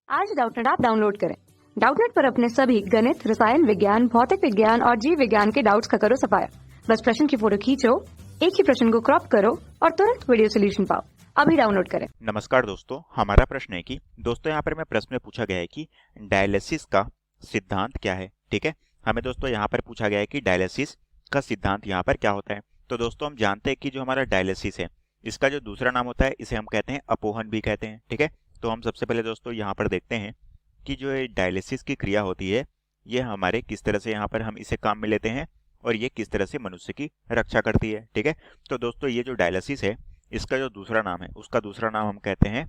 आज Doubtnut app download करें। Doubtnut पर अपने सभी गणित, रसायन विज्ञान, भौतिक विज्ञान और जीव विज्ञान के डाउट्स का करो सफाया। बस प्रश्न की फोटो खींचो, एक ही प्रश्न को क्रॉप करो और तुरंत वीडियो सोल्यूशन पाओ। अभी डाउनलोड करें। नमस्कार दोस्तों, हमारा प्रश्न है कि दोस्तों यहाँ पर मैं प्रश्न में पूछा गया है कि डायलिसिस का सिद्धांत क्या है। ठीक है, हमें दोस्तों यहाँ पर पूछा गया है कि डायलिसिस का सिद्धांत यहाँ पर क्या होता है। तो दोस्तों हम जानते हैं कि जो हमारा डायलिसिस है, इसका जो दूसरा नाम होता है इसे हम कहते हैं अपोहन भी कहते हैं। ठीक है, तो हम सबसे पहले दोस्तों यहाँ पर देखते हैं कि जो ये डायलिसिस की क्रिया होती है, ये हमारे किस तरह से यहाँ पर हम इसे काम में लेते हैं और ये किस तरह से मनुष्य की रक्षा करती है। ठीक है, तो दोस्तों ये जो डायलिसिस है, इसका जो दूसरा नाम है, उसका दूसरा नाम हम कहते हैं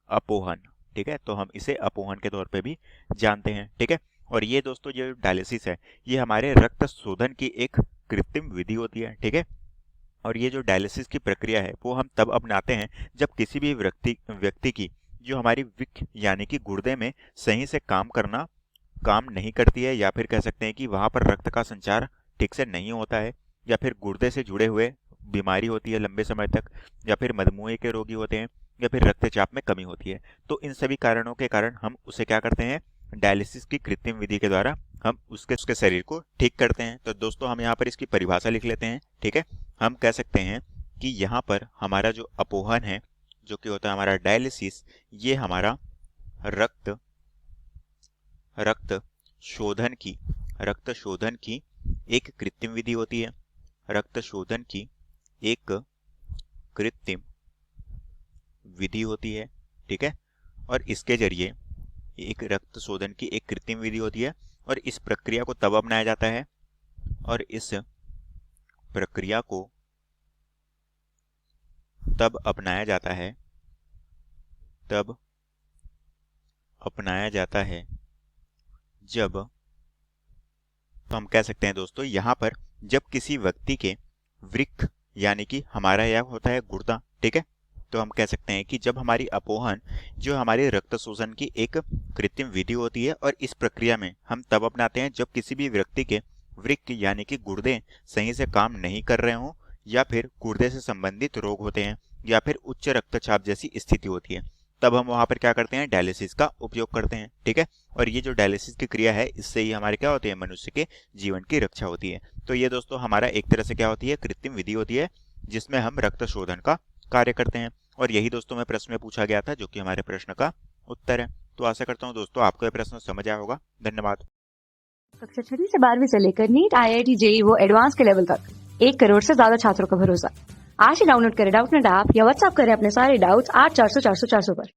अपोहन। ठीक है, तो हम इसे अपोहन के तौर पे भी जानते हैं। ठीक है, और ये दोस्तों जो डायलिसिस है, ये हमारे रक्त शोधन की एक कृत्रिम विधि होती है। ठीक है, और ये जो डायलिसिस की प्रक्रिया है वो हम तब अपनाते हैं जब किसी भी व्यक्ति की जो हमारी विक यानी कि गुर्दे में सही से काम नहीं करती है, या फिर कह सकते हैं कि वहां पर रक्त का संचार ठीक से नहीं होता है, या फिर गुर्दे से जुड़े हुए बीमारी होती है लंबे समय तक, या फिर मधुमेह के रोगी होते हैं, या फिर रक्तचाप में कमी होती है। तो इन सभी कारणों के कारण हम उसे क्या करते हैं, डायलिसिस की कृत्रिम विधि के द्वारा हम उसके शरीर को ठीक करते हैं। तो दोस्तों हम यहाँ पर इसकी परिभाषा लिख लेते हैं। ठीक है, हम कह सकते हैं कि यहाँ पर हमारा जो अपोहन है, जो कि होता है हमारा डायलिसिस, ये हमारा रक्त शोधन की एक कृत्रिम विधि होती है। रक्त शोधन की एक कृत्रिम विधि होती है। ठीक है, और इसके जरिए एक रक्त शोधन की एक कृत्रिम विधि होती है, और इस प्रक्रिया को तब अपनाया जाता है जब, तो हम कह सकते हैं दोस्तों यहाँ पर, जब किसी व्यक्ति के वृक्क यानी कि हमारा यह होता है गुर्दा। ठीक है, तो हम कह सकते हैं कि जब हमारी अपोहन जो हमारे रक्त शोषण की एक कृत्रिम विधि होती है, और इस प्रक्रिया में हम तब अपनाते हैं जब किसी भी व्यक्ति के वृक्क यानी कि गुर्दे सही से काम नहीं कर रहे हों, या फिर गुर्दे से संबंधित रोग होते हैं, या फिर उच्च रक्तचाप जैसी स्थिति होती है, तब हम वहां पर क्या करते हैं, डायलिसिस का उपयोग करते हैं। ठीक है, और ये जो डायलिसिस की क्रिया है, इससे ही हमारे क्या होती है, मनुष्य के जीवन की रक्षा होती है। तो ये दोस्तों हमारा एक तरह से क्या होती है, कृत्रिम विधि होती है, जिसमें हम रक्त शोधन का कार्य करते हैं। और यही दोस्तों में प्रश्न में पूछा गया था, जो कि हमारे प्रश्न का उत्तर है। तो आशा करता हूँ दोस्तों आपको यह प्रश्न समझ आया होगा। धन्यवाद। कक्षा 6 से 12वीं से लेकर नीट, IIT, JEE वो एडवांस के लेवल तक 1 करोड़ से ज्यादा छात्रों का भरोसा। आज ही डाउनलोड करें डाउटनेट ऐप या व्हाट्सएप करें अपने सारे डाउट्स 8400 400 400 पर।